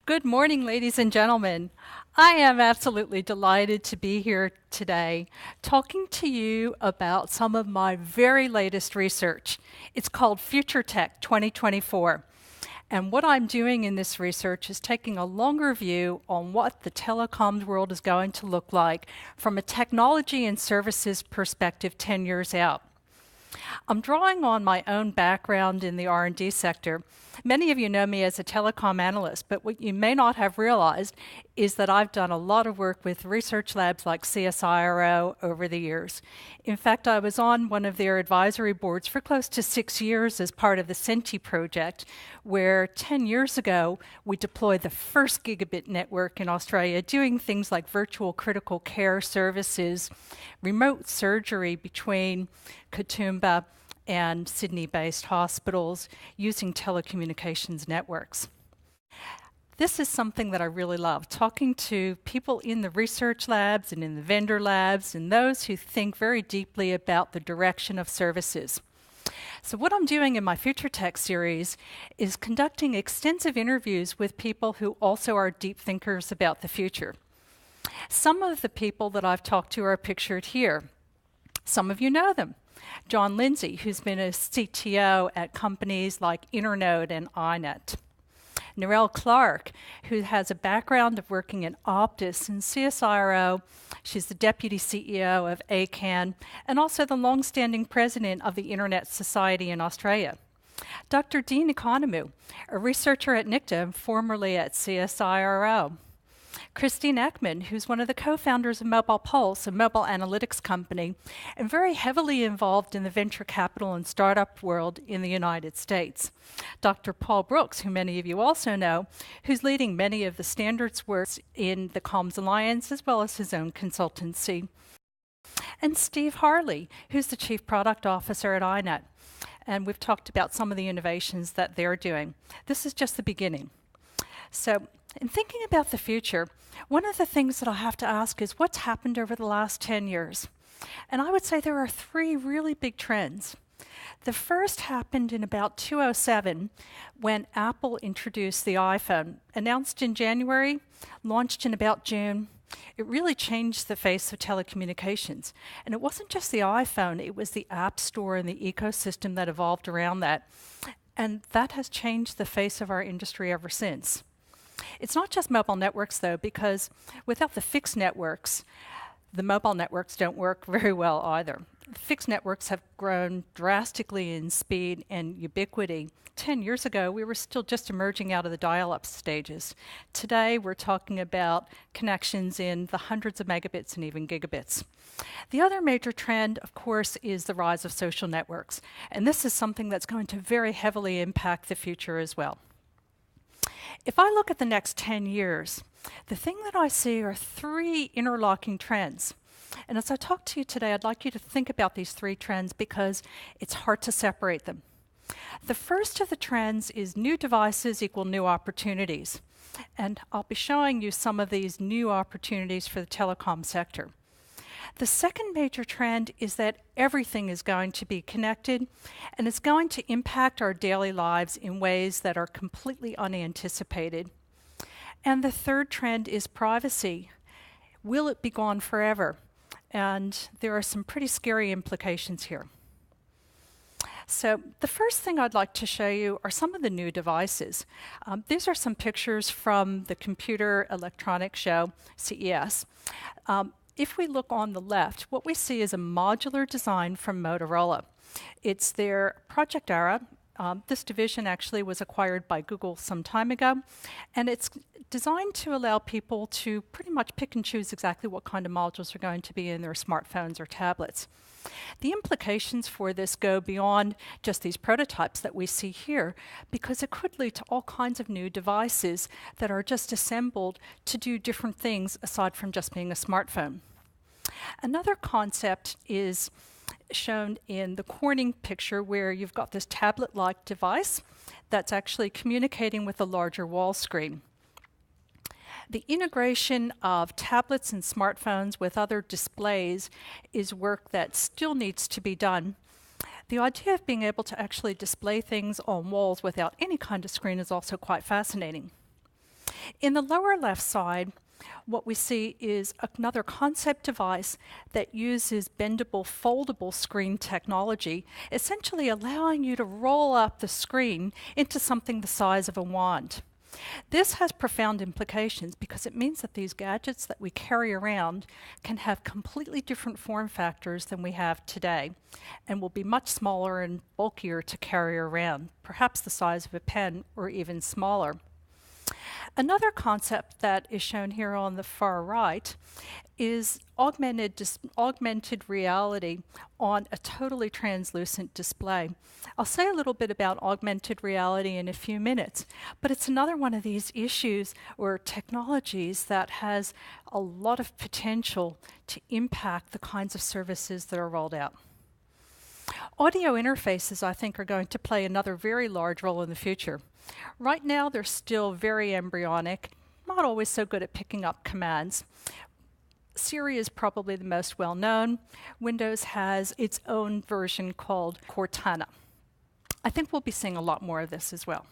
Good morning, ladies and gentlemen. I am absolutely delighted to be here today talking to you about some of my very latest research. It's called Future Tech 2024. And what I'm doing in this research is taking a longer view on what the telecoms world is going to look like from a technology and services perspective 10 years out. I'm drawing on my own background in the R&D sector. Many of you know me as a telecom analyst, but what you may not have realized is that I've done a lot of work with research labs like CSIRO over the years. In fact, I was on one of their advisory boards for close to 6 years as part of the CENTI project, where 10 years ago we deployed the first gigabit network in Australia, doing things like virtual critical care services, remote surgery between Katoomba and Sydney-based hospitals using telecommunications networks. This is something that I really love, talking to people in the research labs and in the vendor labs and those who think very deeply about the direction of services. So what I'm doing in my Future Tech series is conducting extensive interviews with people who also are deep thinkers about the future. Some of the people that I've talked to are pictured here. Some of you know them. John Lindsay, who's been a CTO at companies like Internote and iNet. Narelle Clark, who has a background of working in Optus and CSIRO. She's the deputy CEO of ACAN and also the long-standing president of the Internet Society in Australia. Dr. Dean Economou, a researcher at NICTA, formerly at CSIRO. Christine Ekman, who's one of the co-founders of Mobile Pulse, a mobile analytics company, and very heavily involved in the venture capital and startup world in the United States. Dr. Paul Brooks, who many of you also know, who's leading many of the standards work in the Comms Alliance, as well as his own consultancy. And Steve Harley, who's the Chief Product Officer at iNet. And we've talked about some of the innovations that they're doing. This is just the beginning. So, in thinking about the future, one of the things that I have to ask is what's happened over the last 10 years? And I would say there are three really big trends. The first happened in about 2007 when Apple introduced the iPhone. Announced in January, launched in about June. It really changed the face of telecommunications. And it wasn't just the iPhone, it was the App Store and the ecosystem that evolved around that. And that has changed the face of our industry ever since. It's not just mobile networks, though, because without the fixed networks, the mobile networks don't work very well either. Fixed networks have grown drastically in speed and ubiquity. 10 years ago, we were still just emerging out of the dial-up stages. Today, we're talking about connections in the hundreds of megabits and even gigabits. The other major trend, of course, is the rise of social networks. And this is something that's going to very heavily impact the future as well. If I look at the next 10 years, the thing that I see are three interlocking trends. And as I talk to you today, I'd like you to think about these three trends because it's hard to separate them. The first of the trends is new devices equal new opportunities. And I'll be showing you some of these new opportunities for the telecom sector. The second major trend is that everything is going to be connected and it's going to impact our daily lives in ways that are completely unanticipated. And the third trend is privacy. Will it be gone forever? And there are some pretty scary implications here. So the first thing I'd like to show you are some of the new devices. These are some pictures from the Computer Electronics Show, CES. If we look on the left, what we see is a modular design from Motorola. It's their Project Era. This division actually was acquired by Google some time ago, and it's designed to allow people to pretty much pick and choose exactly what kind of modules are going to be in their smartphones or tablets. The implications for this go beyond just these prototypes that we see here, because it could lead to all kinds of new devices that are just assembled to do different things aside from just being a smartphone. Another concept is shown in the Corning picture where you've got this tablet-like device that's actually communicating with a larger wall screen. The integration of tablets and smartphones with other displays is work that still needs to be done. The idea of being able to actually display things on walls without any kind of screen is also quite fascinating. In the lower left side, what we see is another concept device that uses bendable, foldable screen technology, essentially allowing you to roll up the screen into something the size of a wand. This has profound implications because it means that these gadgets that we carry around can have completely different form factors than we have today and will be much smaller and bulkier to carry around, perhaps the size of a pen or even smaller. Another concept that is shown here on the far right is augmented reality on a totally translucent display. I'll say a little bit about augmented reality in a few minutes, but it's another one of these issues or technologies that has a lot of potential to impact the kinds of services that are rolled out. Audio interfaces, I think, are going to play another very large role in the future. Right now, they're still very embryonic, not always so good at picking up commands. Siri is probably the most well-known. Windows has its own version called Cortana. I think we'll be seeing a lot more of this as well.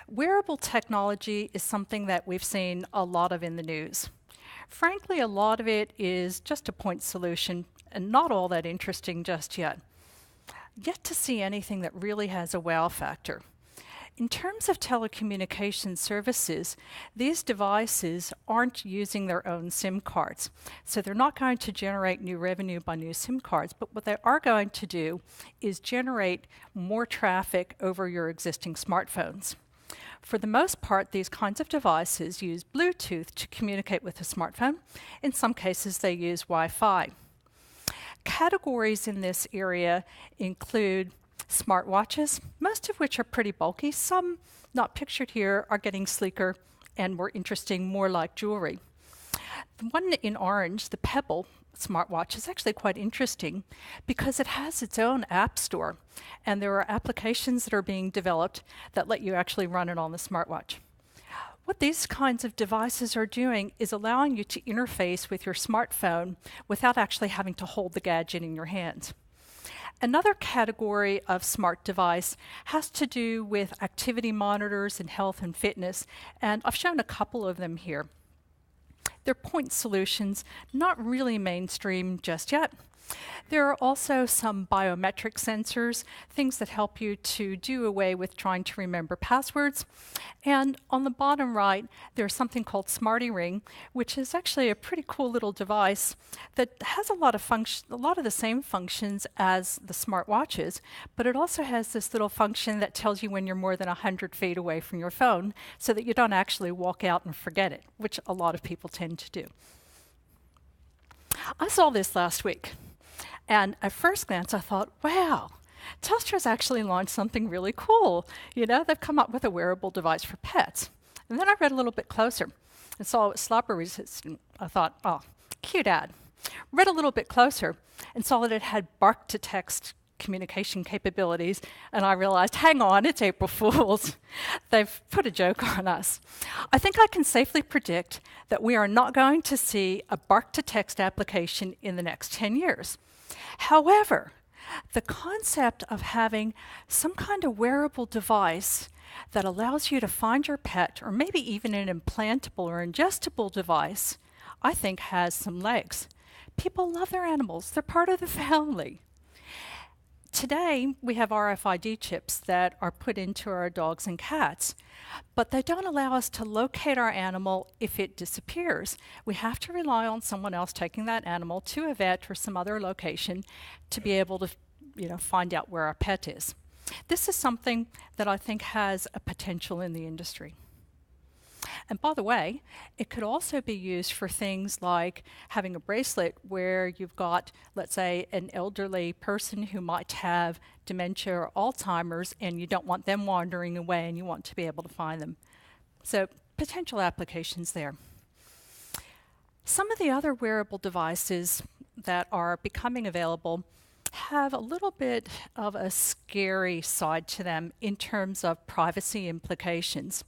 Wearable technology is something that we've seen a lot of in the news. Frankly, a lot of it is just a point solution and not all that interesting just yet. Yet to see anything that really has a wow factor. In terms of telecommunication services, these devices aren't using their own SIM cards. So they're not going to generate new revenue by new SIM cards, but what they are going to do is generate more traffic over your existing smartphones. For the most part, these kinds of devices use Bluetooth to communicate with a smartphone. In some cases, they use Wi-Fi. Categories in this area include smartwatches, most of which are pretty bulky. Some, not pictured here, are getting sleeker and more interesting, more like jewelry. The one in orange, the Pebble smartwatch, is actually quite interesting because it has its own app store, and there are applications that are being developed that let you actually run it on the smartwatch. What these kinds of devices are doing is allowing you to interface with your smartphone without actually having to hold the gadget in your hands. Another category of smart device has to do with activity monitors in health and fitness, and I've shown a couple of them here. They're point solutions, not really mainstream just yet. There are also some biometric sensors, things that help you to do away with trying to remember passwords. And on the bottom right, there's something called Smarty Ring, which is actually a pretty cool little device that has a lot of the same functions as the smartwatches, but it also has this little function that tells you when you're more than 100 feet away from your phone so that you don't actually walk out and forget it, which a lot of people tend to do. I saw this last week. And at first glance, I thought, wow, Telstra's actually launched something really cool. You know, they've come up with a wearable device for pets. And then I read a little bit closer and saw it was slobber resistant. I thought, oh, cute ad. Read a little bit closer and saw that it had bark-to-text communication capabilities, and I realized, hang on, it's April Fool's. They've put a joke on us. I think I can safely predict that we are not going to see a bark-to-text application in the next 10 years. However, the concept of having some kind of wearable device that allows you to find your pet, or maybe even an implantable or ingestible device, I think has some legs. People love their animals. They're part of the family. Today, we have RFID chips that are put into our dogs and cats, but they don't allow us to locate our animal if it disappears. We have to rely on someone else taking that animal to a vet or some other location to be able to, find out where our pet is. This is something that I think has a potential in the industry. And by the way, it could also be used for things like having a bracelet where you've got, let's say, an elderly person who might have dementia or Alzheimer's, and you don't want them wandering away and you want to be able to find them. So potential applications there. Some of the other wearable devices that are becoming available have a little bit of a scary side to them in terms of privacy implications.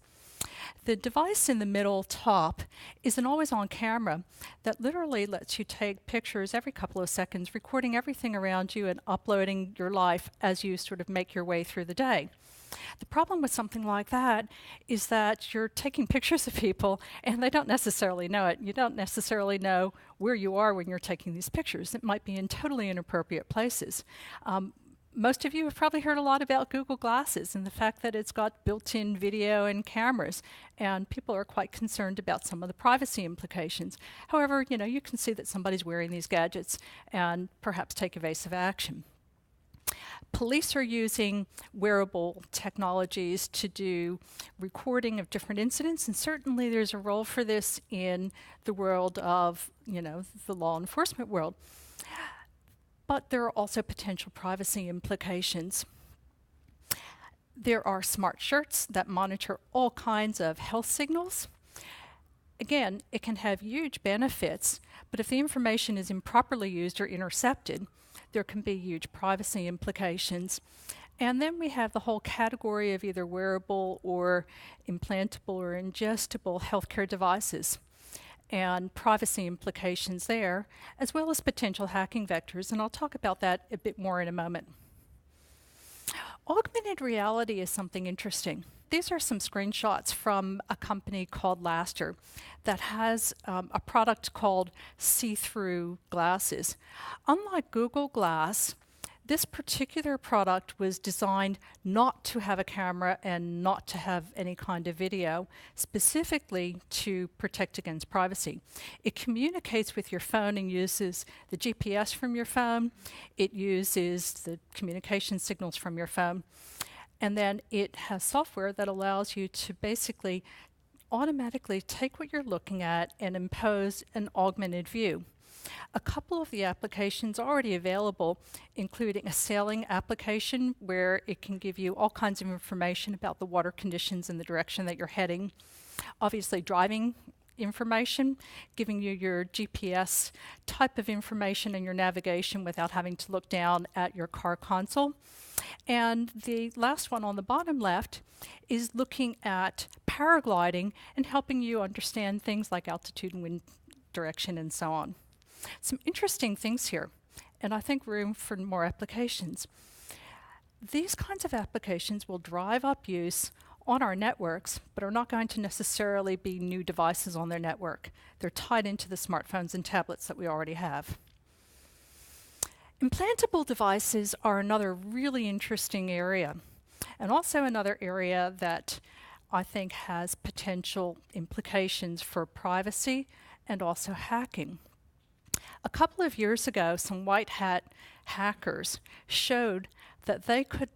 The device in the middle top is an always-on camera that literally lets you take pictures every couple of seconds, recording everything around you and uploading your life as you sort of make your way through the day. The problem with something like that is that you're taking pictures of people and they don't necessarily know it. You don't necessarily know where you are when you're taking these pictures. It might be in totally inappropriate places. Most of you have probably heard a lot about Google Glasses and the fact that it's got built-in video and cameras, and people are quite concerned about some of the privacy implications. However, you can see that somebody's wearing these gadgets and perhaps take evasive action. Police are using wearable technologies to do recording of different incidents, and certainly there's a role for this in the world of, the law enforcement world. But there are also potential privacy implications. There are smart shirts that monitor all kinds of health signals. Again, it can have huge benefits, but if the information is improperly used or intercepted, there can be huge privacy implications. And then we have the whole category of either wearable or implantable or ingestible healthcare devices and privacy implications there, as well as potential hacking vectors, and I'll talk about that a bit more in a moment. Augmented reality is something interesting. These are some screenshots from a company called Laster that has a product called see-through glasses. Unlike Google Glass, this particular product was designed not to have a camera and not to have any kind of video, specifically to protect against privacy. It communicates with your phone and uses the GPS from your phone. It uses the communication signals from your phone. And then it has software that allows you to basically automatically take what you're looking at and impose an augmented view. A couple of the applications already available, including a sailing application where it can give you all kinds of information about the water conditions and the direction that you're heading. Obviously, driving information, giving you your GPS type of information and your navigation without having to look down at your car console. And the last one on the bottom left is looking at paragliding and helping you understand things like altitude and wind direction and so on. Some interesting things here, and I think room for more applications. These kinds of applications will drive up use on our networks, but are not going to necessarily be new devices on their network. They're tied into the smartphones and tablets that we already have. Implantable devices are another really interesting area, and also another area that I think has potential implications for privacy and also hacking. A couple of years ago, some white hat hackers showed that they could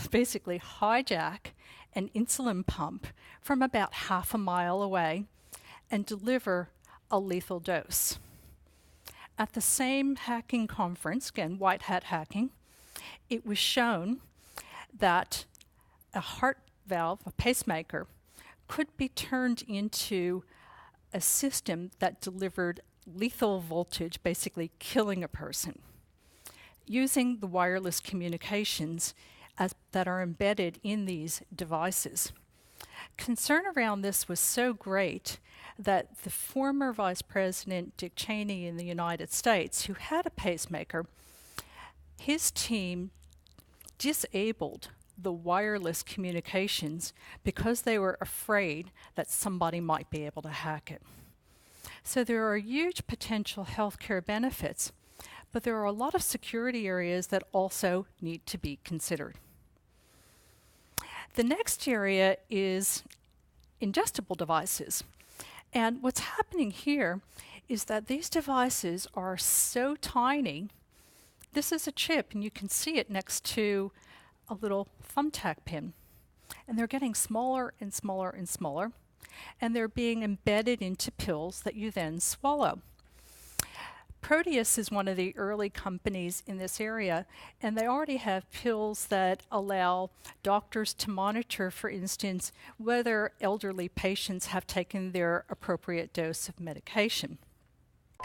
basically hijack an insulin pump from about half a mile away and deliver a lethal dose. At the same hacking conference, again, white hat hacking, it was shown that a heart valve, a pacemaker, could be turned into a system that delivered lethal voltage, basically killing a person, using the wireless communications that are embedded in these devices. Concern around this was so great that the former Vice President Dick Cheney in the United States, who had a pacemaker, his team disabled the wireless communications because they were afraid that somebody might be able to hack it. So there are huge potential healthcare benefits, but there are a lot of security areas that also need to be considered. The next area is ingestible devices. And what's happening here is that these devices are so tiny. This is a chip, and you can see it next to a little thumbtack pin. And they're getting smaller and smaller and smaller, and they're being embedded into pills that you then swallow. Proteus is one of the early companies in this area, and they already have pills that allow doctors to monitor, for instance, whether elderly patients have taken their appropriate dose of medication.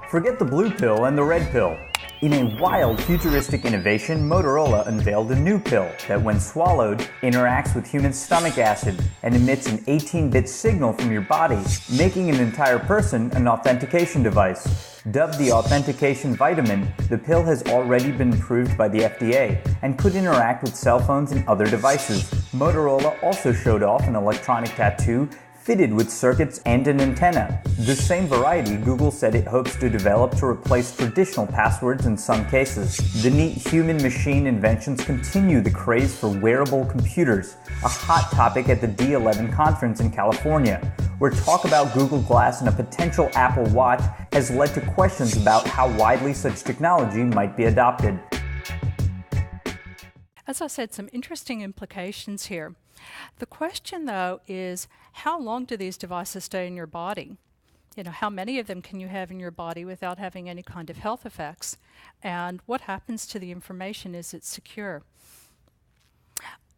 Forget the blue pill and the red pill. In a wild futuristic innovation, Motorola unveiled a new pill that, when swallowed, interacts with human stomach acid and emits an 18-bit signal from your body, making an entire person an authentication device. Dubbed the authentication vitamin, the pill has already been approved by the FDA and could interact with cell phones and other devices. Motorola also showed off an electronic tattoo fitted with circuits and an antenna. The same variety Google said it hopes to develop to replace traditional passwords in some cases. The neat human-machine inventions continue the craze for wearable computers, a hot topic at the D11 conference in California, where talk about Google Glass and a potential Apple Watch has led to questions about how widely such technology might be adopted. As I said, some interesting implications here. The question, though, is how long do these devices stay in your body? You know, how many of them can you have in your body without having any kind of health effects? And what happens to the information? Is it secure?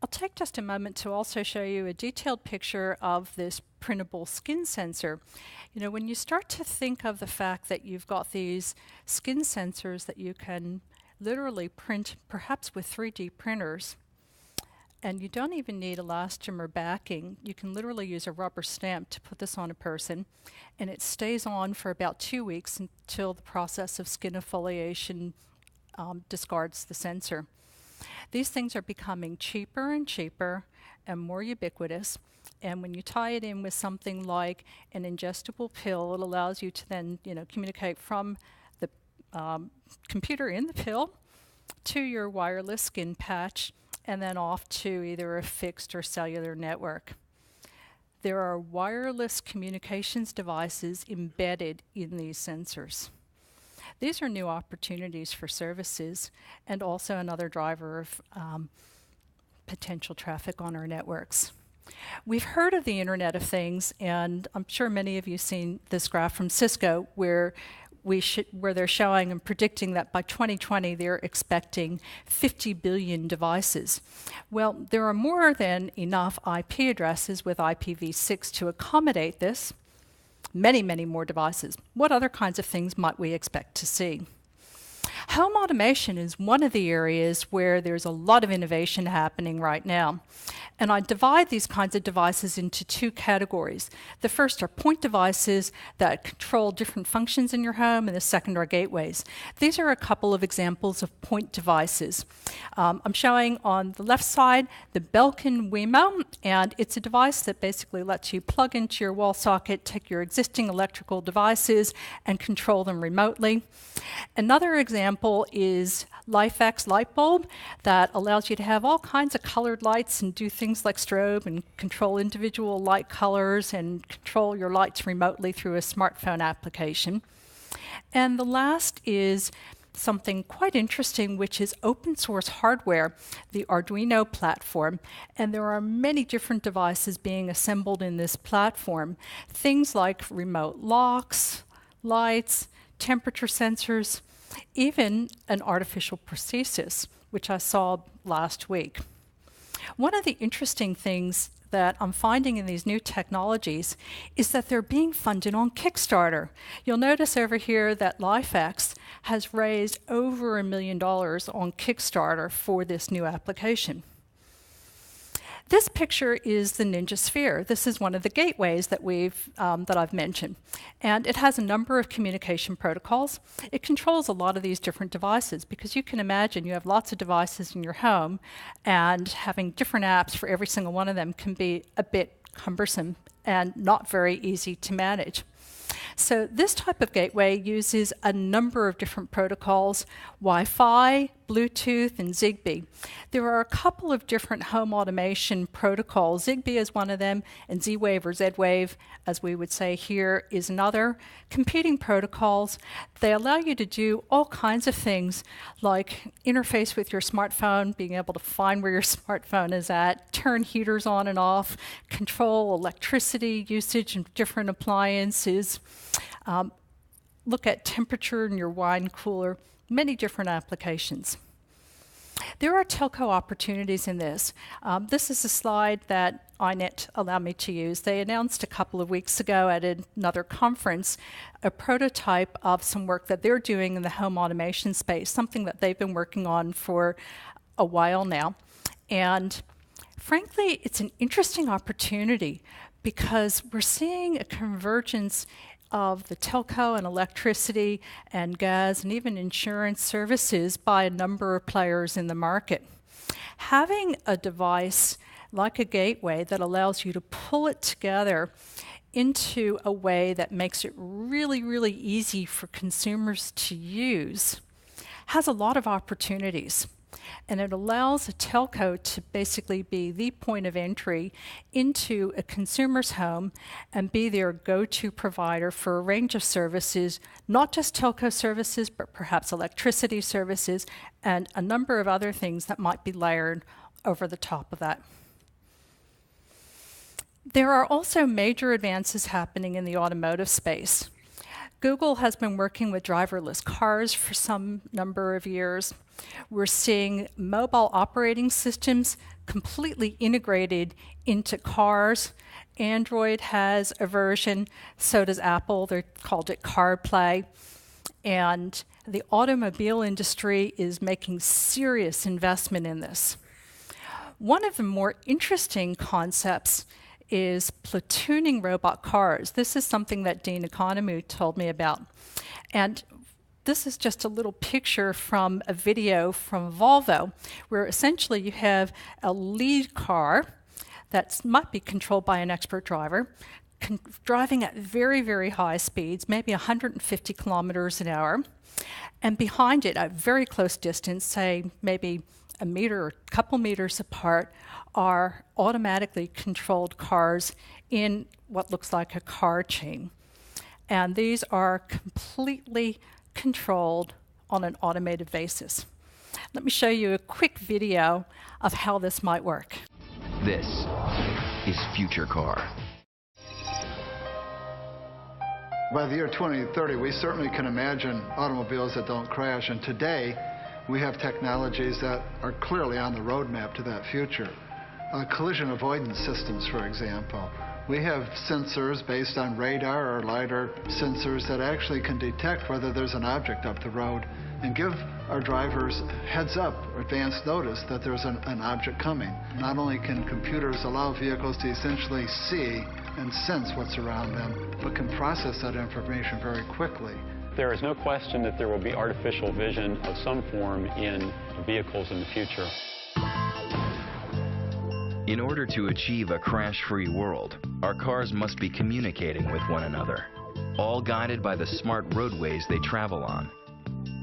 I'll take just a moment to also show you a detailed picture of this printable skin sensor. You know, when you start to think of the fact that you've got these skin sensors that you can literally print perhaps with 3D printers, and you don't even need elastomer backing. You can literally use a rubber stamp to put this on a person, and it stays on for about 2 weeks until the process of skin exfoliation discards the sensor. These things are becoming cheaper and cheaper and more ubiquitous, and when you tie it in with something like an ingestible pill, it allows you to then, communicate from the computer in the pill to your wireless skin patch, and then off to either a fixed or cellular network. There are wireless communications devices embedded in these sensors. These are new opportunities for services and also another driver of potential traffic on our networks. We've heard of the Internet of Things, and I'm sure many of you have seen this graph from Cisco where they're showing and predicting that by 2020 they're expecting 50 billion devices. Well, there are more than enough IP addresses with IPv6 to accommodate this. Many, many more devices. What other kinds of things might we expect to see? Home automation is one of the areas where there's a lot of innovation happening right now. And I divide these kinds of devices into two categories. The first are point devices that control different functions in your home, and the second are gateways. These are a couple of examples of point devices. I'm showing on the left side the Belkin Wemo, and it's a device that basically lets you plug into your wall socket, take your existing electrical devices, and control them remotely. Another example is LifeX light bulb that allows you to have all kinds of colored lights and do things like strobe and control individual light colors and control your lights remotely through a smartphone application. And the last is something quite interesting, which is open source hardware, the Arduino platform. And there are many different devices being assembled in this platform. Things like remote locks, lights, temperature sensors, even an artificial prosthesis, which I saw last week. One of the interesting things that I'm finding in these new technologies is that they're being funded on Kickstarter. You'll notice over here that LifeX has raised over $1 million on Kickstarter for this new application. This picture is the Ninja Sphere. This is one of the gateways that I've mentioned. And it has a number of communication protocols. It controls a lot of these different devices because you can imagine you have lots of devices in your home, and having different apps for every single one of them can be a bit cumbersome and not very easy to manage. So this type of gateway uses a number of different protocols: Wi-Fi, Bluetooth, and Zigbee. There are a couple of different home automation protocols. Zigbee is one of them, and Z-Wave or Z-Wave, as we would say here, is another. Competing protocols. They allow you to do all kinds of things like interface with your smartphone, being able to find where your smartphone is at, turn heaters on and off, control electricity usage in different appliances, look at temperature in your wine cooler, many different applications. There are telco opportunities in this. This is a slide that INET allow me to use. They announced a couple of weeks ago at another conference a prototype of some work that they're doing in the home automation space, something that they've been working on for a while now. And frankly, it's an interesting opportunity because we're seeing a convergence of the telco and electricity and gas and even insurance services by a number of players in the market. Having a device like a gateway that allows you to pull it together into a way that makes it really, really easy for consumers to use has a lot of opportunities. And it allows a telco to basically be the point of entry into a consumer's home and be their go-to provider for a range of services, not just telco services, but perhaps electricity services and a number of other things that might be layered over the top of that. There are also major advances happening in the automotive space. Google has been working with driverless cars for some number of years. We're seeing mobile operating systems completely integrated into cars. Android has a version, so does Apple. They called it CarPlay. And the automobile industry is making serious investment in this. One of the more interesting concepts is platooning robot cars. This is something that Dean Economou told me about. And this is just a little picture from a video from Volvo, where essentially you have a lead car that might be controlled by an expert driver, driving at very, very high speeds, maybe 150 kilometers an hour. And behind it, at very close distance, say maybe a meter or a couple meters apart, are automatically controlled cars in what looks like a car chain. And these are completely controlled on an automated basis. Let me show you a quick video of how this might work. This is Future Car. By the year 2030, we certainly can imagine automobiles that don't crash. And today, we have technologies that are clearly on the roadmap to that future. Collision avoidance systems, for example. We have sensors based on radar or LiDAR sensors that actually can detect whether there's an object up the road and give our drivers heads up, advance notice that there's an object coming. Not only can computers allow vehicles to essentially see and sense what's around them, but can process that information very quickly. There is no question that there will be artificial vision of some form in vehicles in the future. In order to achieve a crash-free world, our cars must be communicating with one another, all guided by the smart roadways they travel on.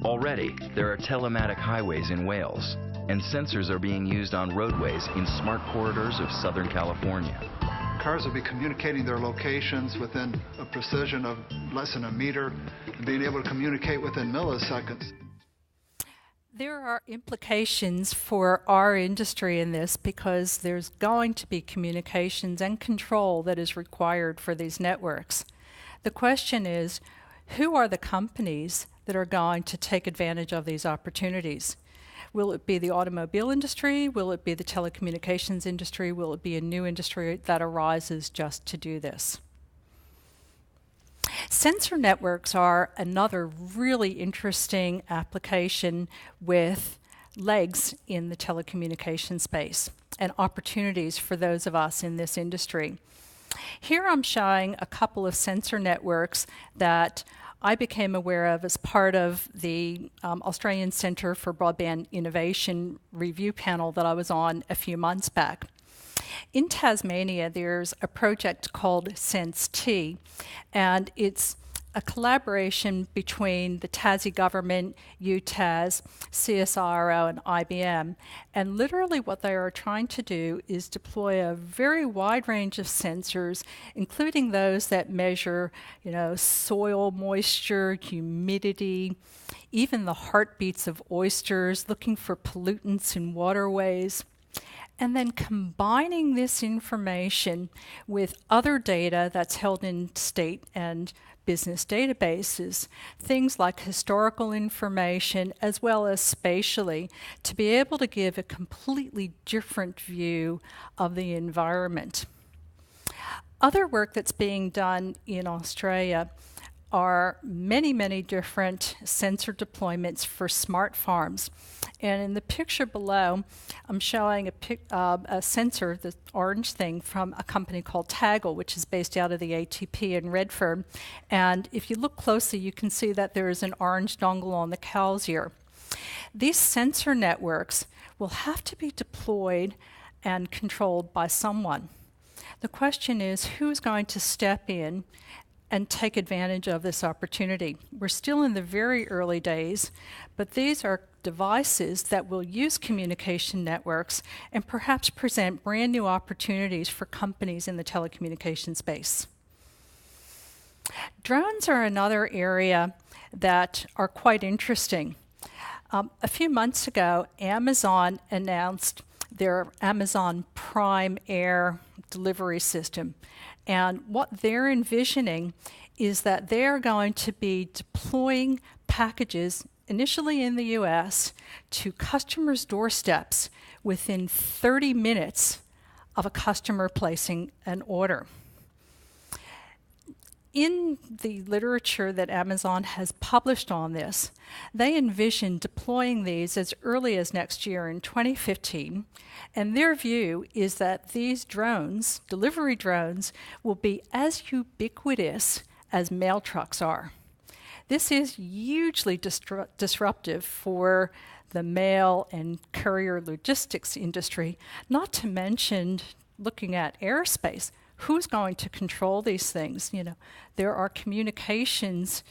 Already, there are telematic highways in Wales, and sensors are being used on roadways in smart corridors of Southern California. Cars will be communicating their locations within a precision of less than a meter, and being able to communicate within milliseconds. There are implications for our industry in this because there's going to be communications and control that is required for these networks. The question is, who are the companies that are going to take advantage of these opportunities? Will it be the automobile industry? Will it be the telecommunications industry? Will it be a new industry that arises just to do this? Sensor networks are another really interesting application with legs in the telecommunications space and opportunities for those of us in this industry. Here I'm showing a couple of sensor networks that I became aware of as part of the Australian Centre for Broadband Innovation review panel that I was on a few months back. In Tasmania, there's a project called Sense-T, and it's a collaboration between the Tassie government, UTAS, CSIRO, and IBM. And literally what they are trying to do is deploy a very wide range of sensors, including those that measure, soil moisture, humidity, even the heartbeats of oysters, looking for pollutants in waterways. and then combining this information with other data that's held in state and business databases, things like historical information as well as spatially, to be able to give a completely different view of the environment. Other work that's being done in Australia are many, many different sensor deployments for smart farms. And in the picture below, I'm showing a sensor, the orange thing, from a company called Taggle, which is based out of the ATP in Redfern. And if you look closely, you can see that there is an orange dongle on the cow's ear. These sensor networks will have to be deployed and controlled by someone. The question is, who's going to step in and take advantage of this opportunity? We're still in the very early days, but these are devices that will use communication networks and perhaps present brand new opportunities for companies in the telecommunication space. Drones are another area that are quite interesting. A few months ago, Amazon announced their Amazon Prime Air delivery system. And what they're envisioning is that they're going to be deploying packages, initially in the US, to customers' doorsteps within 30 minutes of a customer placing an order. In the literature that Amazon has published on this, they envision deploying these as early as next year in 2015, and their view is that these drones, delivery drones, will be as ubiquitous as mail trucks are. This is hugely disruptive for the mail and courier logistics industry, not to mention looking at airspace. Who's going to control these things? You know, there are communications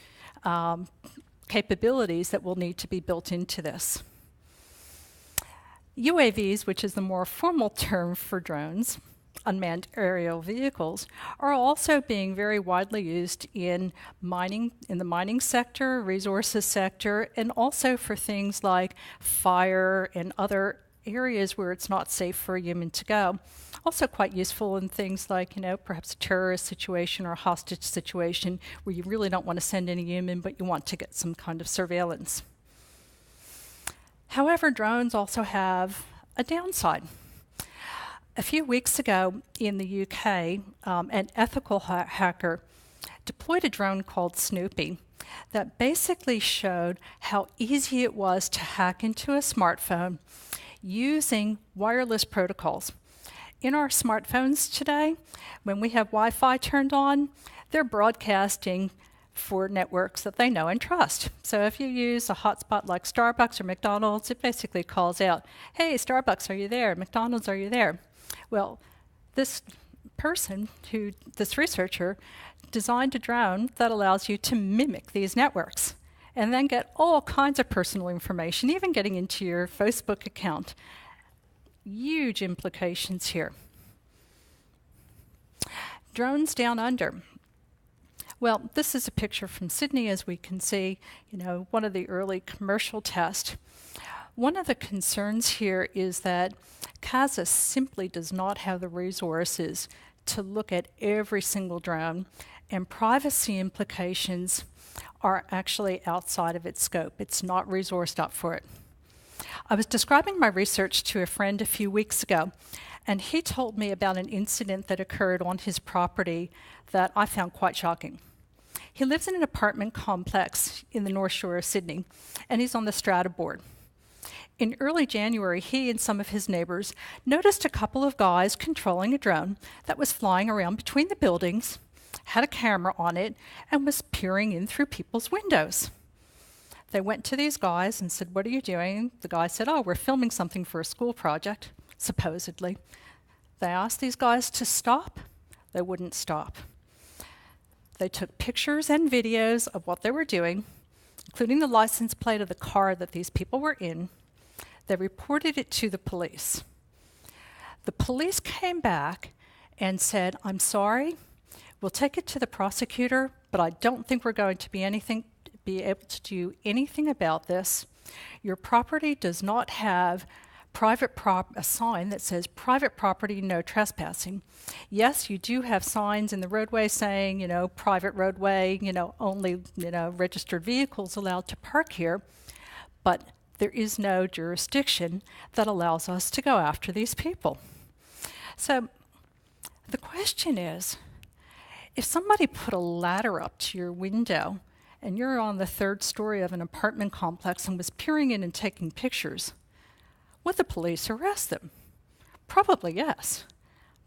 capabilities that will need to be built into this. UAVs, which is the more formal term for drones, unmanned aerial vehicles, are also being very widely used in mining, in the mining sector, resources sector, and also for things like fire and other areas where it's not safe for a human to go. Also quite useful in things like, you know, perhaps a terrorist situation or a hostage situation where you really don't want to send any human, but you want to get some kind of surveillance. However, drones also have a downside. A few weeks ago in the UK, an ethical hacker deployed a drone called Snoopy that basically showed how easy it was to hack into a smartphone using wireless protocols. In our smartphones today, when we have Wi-Fi turned on, they're broadcasting for networks that they know and trust. So if you use a hotspot like Starbucks or McDonald's, it basically calls out, hey, Starbucks, are you there? McDonald's, are you there? Well, this researcher, designed a drone that allows you to mimic these networks and then get all kinds of personal information, even getting into your Facebook account. Huge implications here. Drones down under. Well, this is a picture from Sydney, as we can see, you know, one of the early commercial tests. One of the concerns here is that CASA simply does not have the resources to look at every single drone, and privacy implications are actually outside of its scope. It's not resourced up for it. I was describing my research to a friend a few weeks ago, and he told me about an incident that occurred on his property that I found quite shocking. He lives in an apartment complex in the North Shore of Sydney, and he's on the strata board. In early January, he and some of his neighbors noticed a couple of guys controlling a drone that was flying around between the buildings, had a camera on it, and was peering in through people's windows. They went to these guys and said, "What are you doing?" The guy said, "Oh, we're filming something for a school project," supposedly. They asked these guys to stop. They wouldn't stop. They took pictures and videos of what they were doing, including the license plate of the car that these people were in. They reported it to the police. The police came back and said, "I'm sorry, we'll take it to the prosecutor, but I don't think we're going to be able to do anything about this. Your property does not have a sign that says private property, no trespassing. Yes, you do have signs in the roadway saying, private roadway, only, registered vehicles allowed to park here, but there is no jurisdiction that allows us to go after these people. So the question is, if somebody put a ladder up to your window and you're on the 3rd story of an apartment complex and was peering in and taking pictures, would the police arrest them? Probably yes.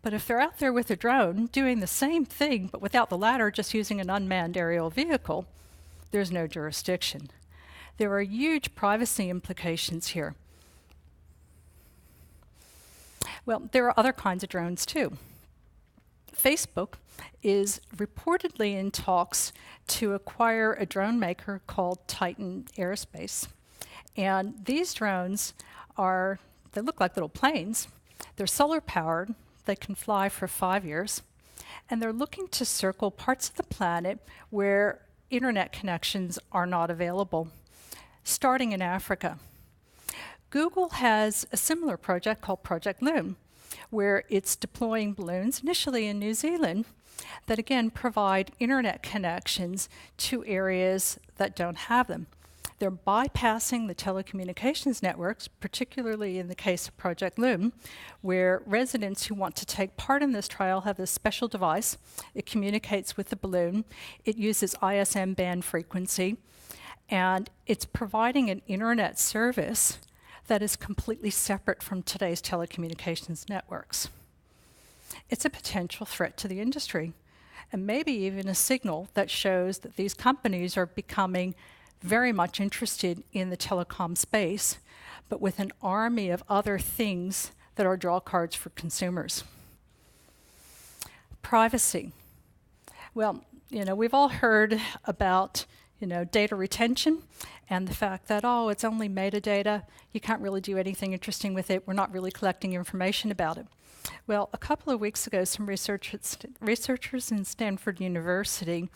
But if they're out there with a drone doing the same thing but without the ladder, just using an unmanned aerial vehicle, there's no jurisdiction. There are huge privacy implications here. Well, there are other kinds of drones too. Facebook is reportedly in talks to acquire a drone maker called Titan Aerospace. And these drones they look like little planes. They're solar powered. They can fly for 5 years. And they're looking to circle parts of the planet where internet connections are not available, starting in Africa. Google has a similar project called Project Loon, where it's deploying balloons, initially in New Zealand, that again provide internet connections to areas that don't have them. They're bypassing the telecommunications networks, particularly in the case of Project Loon, where residents who want to take part in this trial have this special device. It communicates with the balloon. It uses ISM band frequency, and it's providing an internet service that is completely separate from today's telecommunications networks. It's a potential threat to the industry, and maybe even a signal that shows that these companies are becoming very much interested in the telecom space, but with an army of other things that are draw cards for consumers. Privacy. Well, we've all heard about data retention and the fact that, it's only metadata. You can't really do anything interesting with it. We're not really collecting information about it. Well, a couple of weeks ago, some researchers in Stanford University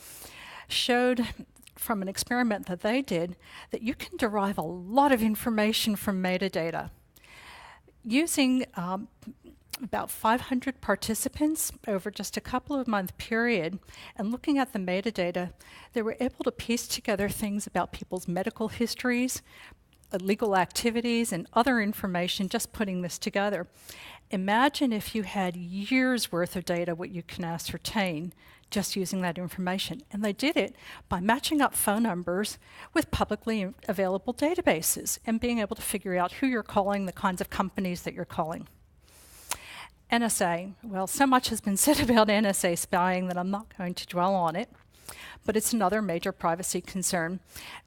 showed from an experiment that they did that you can derive a lot of information from metadata. Using about 500 participants over just a couple of month period and looking at the metadata, they were able to piece together things about people's medical histories, legal activities, and other information just putting this together. Imagine if you had years worth of data, what you can ascertain just using that information. And they did it by matching up phone numbers with publicly available databases and being able to figure out who you're calling, the kinds of companies that you're calling. NSA, well, so much has been said about NSA spying that I'm not going to dwell on it, but it's another major privacy concern.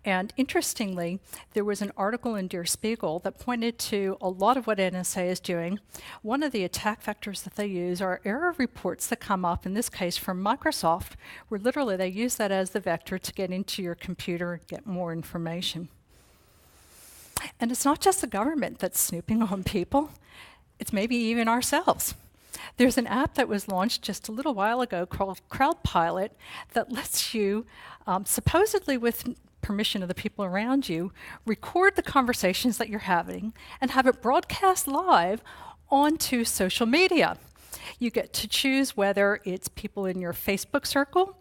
And interestingly, there was an article in Der Spiegel that pointed to a lot of what NSA is doing. One of the attack vectors that they use are error reports that come up, in this case from Microsoft, where literally they use that as the vector to get into your computer and get more information. And it's not just the government that's snooping on people, it's maybe even ourselves. There's an app that was launched just a little while ago called CrowdPilot that lets you, supposedly with permission of the people around you, record the conversations that you're having and have it broadcast live onto social media. You get to choose whether it's people in your Facebook circle,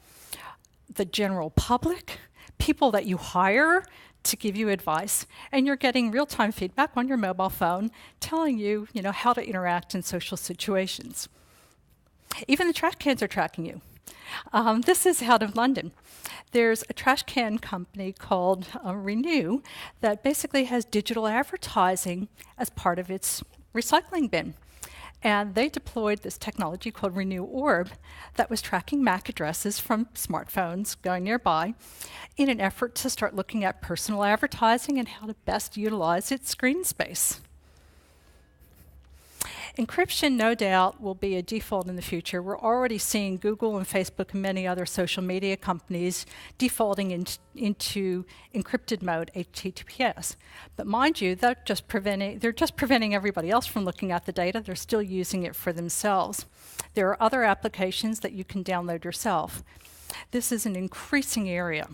the general public, people that you hire to give you advice, and you're getting real-time feedback on your mobile phone telling you, how to interact in social situations. Even the trash cans are tracking you. This is out of London. There's a trash can company called Renew that basically has digital advertising as part of its recycling bin. And they deployed this technology called Renew Orb that was tracking MAC addresses from smartphones going nearby in an effort to start looking at personal advertising and how to best utilize its screen space. Encryption, no doubt, will be a default in the future. We're already seeing Google and Facebook and many other social media companies defaulting into encrypted mode, HTTPS. But mind you, they're just preventing everybody else from looking at the data. They're still using it for themselves. There are other applications that you can download yourself. This is an increasing area.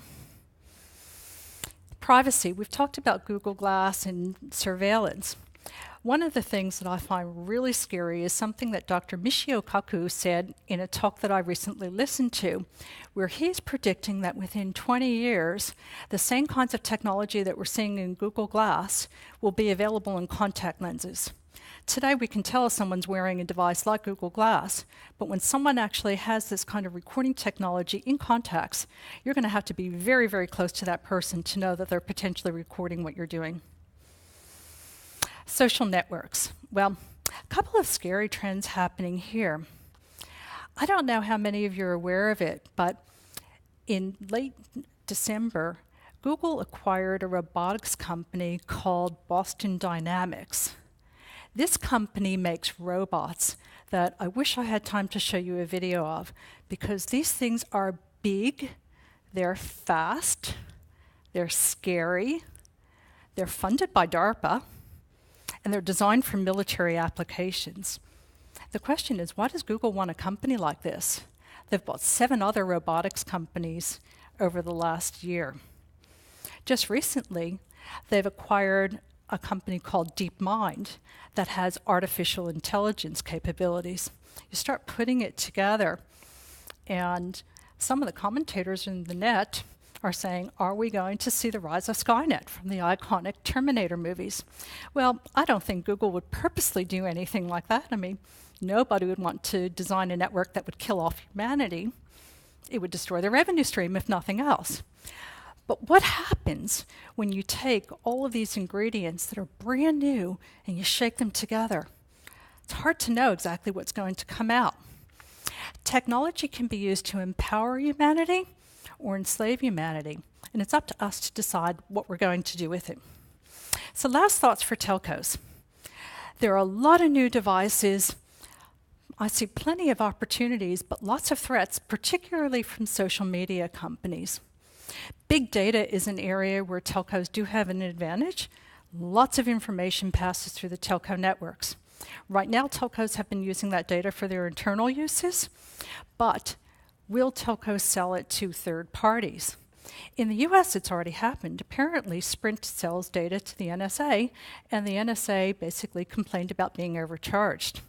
Privacy. We've talked about Google Glass and surveillance. One of the things that I find really scary is something that Dr. Michio Kaku said in a talk that I recently listened to, where he's predicting that within 20 years, the same kinds of technology that we're seeing in Google Glass will be available in contact lenses. Today, we can tell if someone's wearing a device like Google Glass, but when someone actually has this kind of recording technology in contacts, you're going to have to be very, very close to that person to know that they're potentially recording what you're doing. Social networks. Well, a couple of scary trends happening here. I don't know how many of you are aware of it, but in late December, Google acquired a robotics company called Boston Dynamics. This company makes robots that I wish I had time to show you a video of, because these things are big, they're fast, they're scary, they're funded by DARPA, and they're designed for military applications. The question is, why does Google want a company like this? They've bought 7 other robotics companies over the last year. Just recently, they've acquired a company called DeepMind that has artificial intelligence capabilities. You start putting it together, and some of the commentators in the net are saying, are we going to see the rise of Skynet from the iconic Terminator movies? Well, I don't think Google would purposely do anything like that. I mean, nobody would want to design a network that would kill off humanity. It would destroy their revenue stream, if nothing else. But what happens when you take all of these ingredients that are brand new and you shake them together? It's hard to know exactly what's going to come out. Technology can be used to empower humanity or enslave humanity, and it's up to us to decide what we're going to do with it. So last thoughts for telcos. There are a lot of new devices. I see plenty of opportunities, but lots of threats, particularly from social media companies. Big data is an area where telcos do have an advantage. Lots of information passes through the telco networks. Right now, telcos have been using that data for their internal uses, but will telcos sell it to third parties? In the US, it's already happened. Apparently, Sprint sells data to the NSA, and the NSA basically complained about being overcharged.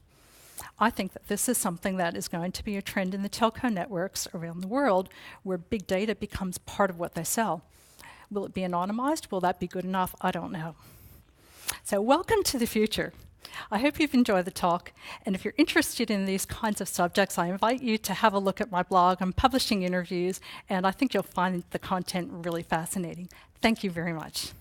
I think that this is something that is going to be a trend in the telco networks around the world, where big data becomes part of what they sell. Will it be anonymized? Will that be good enough? I don't know. So welcome to the future. I hope you've enjoyed the talk, and if you're interested in these kinds of subjects, I invite you to have a look at my blog. I'm publishing interviews, and I think you'll find the content really fascinating. Thank you very much.